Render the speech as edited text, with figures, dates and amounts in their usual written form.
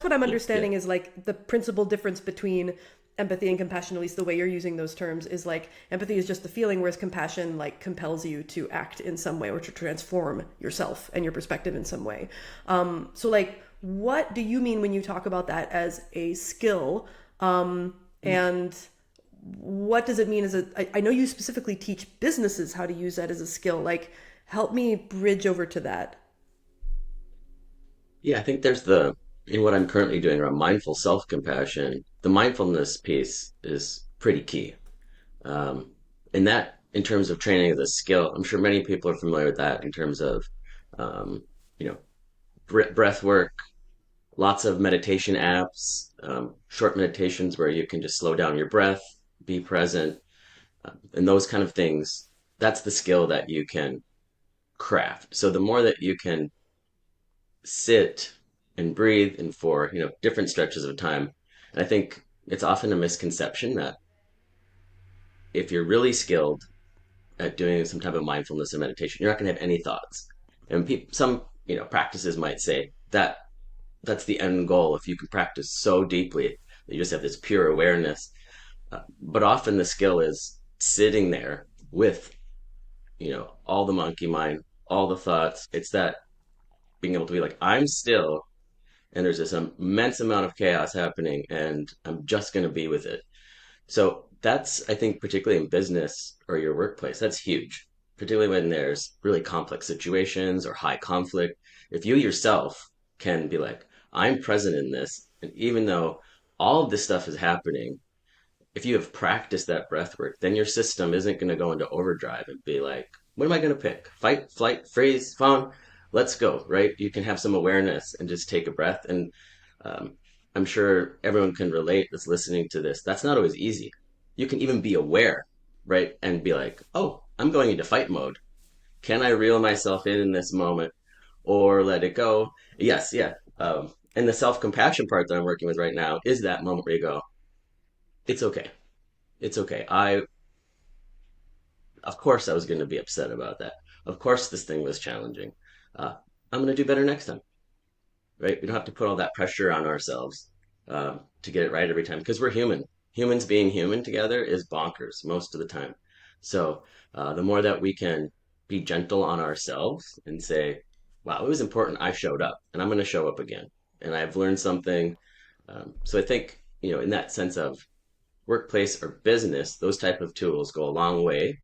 what I'm Yeah, yeah, understanding is like the principal difference between empathy and compassion, at least the way you're using those terms, is like empathy is just the feeling, whereas compassion like compels you to act in some way or to transform yourself and your perspective in some way. So like, what do you mean when you talk about that as a skill? And what does it mean as a? I know you specifically teach businesses how to use that as a skill. Like, help me bridge over to that. yeah. I think there's the in what I'm currently doing around mindful self-compassion. The mindfulness piece is pretty key. Um, and that, in terms of training as a skill, I'm sure many people are familiar with that in terms of, um, you know, breath work, lots of meditation apps, short meditations where you can just slow down your breath, be present, and those kind of things. That's the skill that you can craft. So the more that you can sit and breathe and for, different stretches of time, and I think it's often a misconception that if you're really skilled at doing some type of mindfulness or meditation, you're not going to have any thoughts. And some, practices might say that that's the end goal. If you can practice so deeply that you just have this pure awareness, but often the skill is sitting there with, all the monkey mind, all the thoughts. It's that being able to be like, I'm still, and there's this immense amount of chaos happening, and I'm just going to be with it. So that's, I think, particularly in business or your workplace, that's huge, particularly when there's really complex situations or high conflict. If you yourself can be like, I'm present in this, and even though all of this stuff is happening, if you have practiced that breath work, then your system isn't going to go into overdrive and be like, what am I going to pick? Fight, flight, freeze, fawn? Let's go, right? You can have some awareness and just take a breath. And um, I'm sure everyone can relate that's listening to this. That's not always easy. You can even be aware, right? And be like, oh, I'm going into fight mode. Can I reel myself in this moment or let it go? Yes, yeah. And the self compassion part that I'm working with right now is that moment where you go, it's okay. It's okay. Of course, I was going to be upset about that. Of course, this thing was challenging. I'm going to do better next time, right? We don't have to put all that pressure on ourselves to get it right every time because we're human. Humans being human together is bonkers most of the time. So the more that we can be gentle on ourselves and say, wow, it was important I showed up and I'm going to show up again. And I've learned something. So I think, in that sense of workplace or business, those type of tools go a long way